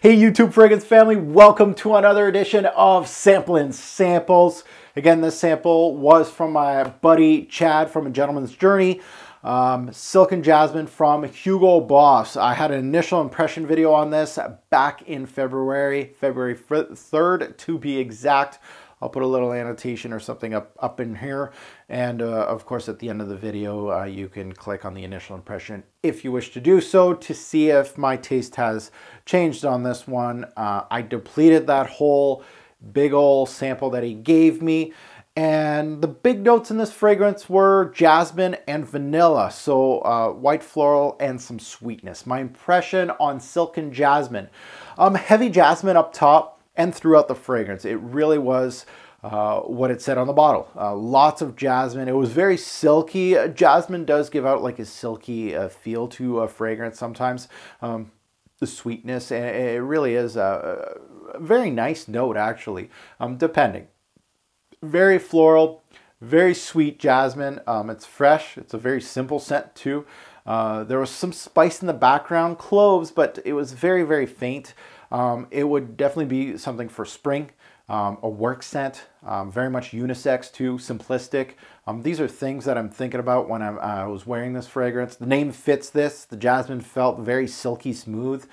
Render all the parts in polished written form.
Hey YouTube fragrance family, welcome to another edition of Samplin Samples. Again, this sample was from my buddy Chad from A Gentleman's Journey. Silken Jasmine from Hugo Boss. I had an initial impression video on this back in February 3rd to be exact. I'll put a little annotation or something up in here. And of course, at the end of the video, you can click on the initial impression if you wish to do so to see if my taste has changed on this one. I depleted that whole big old sample that he gave me. And the big notes in this fragrance were jasmine and vanilla. So white floral and some sweetness. My impression on Silken Jasmine. Heavy jasmine up top and throughout the fragrance. It really was what it said on the bottle. Lots of jasmine. It was very silky. Jasmine does give out like a silky feel to a fragrance sometimes. The sweetness, and it really is a very nice note actually, depending. Very floral, very sweet jasmine. It's fresh. It's a very simple scent too. There was some spice in the background, cloves, but it was very, very faint. It would definitely be something for spring, a work scent, very much unisex too, simplistic. These are things that I'm thinking about when I was wearing this fragrance. The name fits this. The jasmine felt very silky smooth,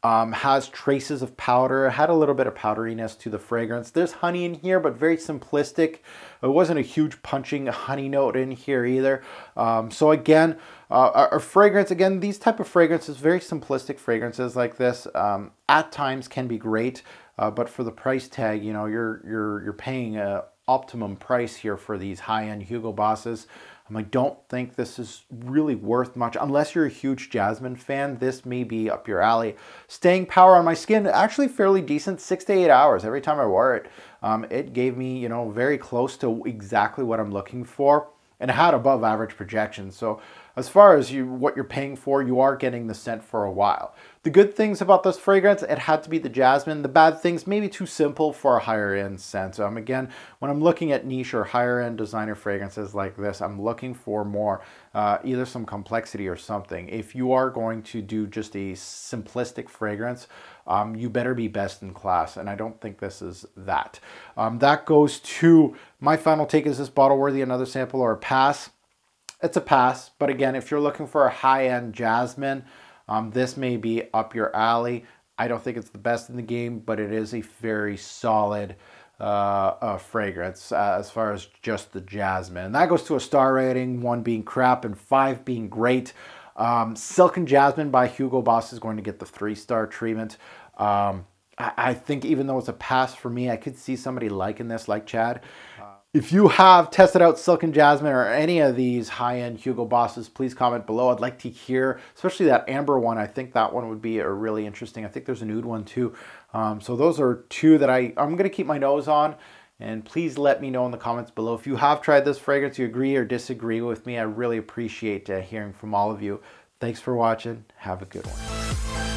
has traces of powder, had a little bit of powderiness to the fragrance. There's honey in here, but very simplistic. It wasn't a huge punching honey note in here either. So again, a fragrance, again, these type of fragrances, very simplistic fragrances like this, at times can be great, but for the price tag, you know, you're paying a optimum price here for these high-end Hugo Bosses. I don't think this is really worth much unless you're a huge jasmine fan. This may be up your alley. Staying power on my skin, actually fairly decent, 6 to 8 hours every time I wore it. It gave me, you know, very close to exactly what I'm looking for, and it had above average projections. So as far as what you're paying for, you are getting the scent for a while. The good things about this fragrance, it had to be the jasmine. The bad things, maybe too simple for a higher end scent. Again, when I'm looking at niche or higher end designer fragrances like this, I'm looking for more, either some complexity or something. If you are going to do just a simplistic fragrance, you better be best in class, and I don't think this is that. That goes to my final take. Is this bottle worthy another sample or a pass? It's a pass, but again, if you're looking for a high-end jasmine, this may be up your alley. I don't think it's the best in the game, but it is a very solid fragrance as far as just the jasmine. And that goes to a star rating, 1 being crap and 5 being great. Silken Jasmine by Hugo Boss is going to get the 3-star treatment. I think even though it's a pass for me, I could see somebody liking this, like Chad. If you have tested out Silken Jasmine or any of these high-end Hugo Bosses, please comment below. I'd like to hear, especially that amber one. I think that one would be a really interesting. I think there's a nude one too. So those are two that I'm going to keep my nose on. And please let me know in the comments below if you have tried this fragrance, you agree or disagree with me. I really appreciate hearing from all of you. Thanks for watching. Have a good one.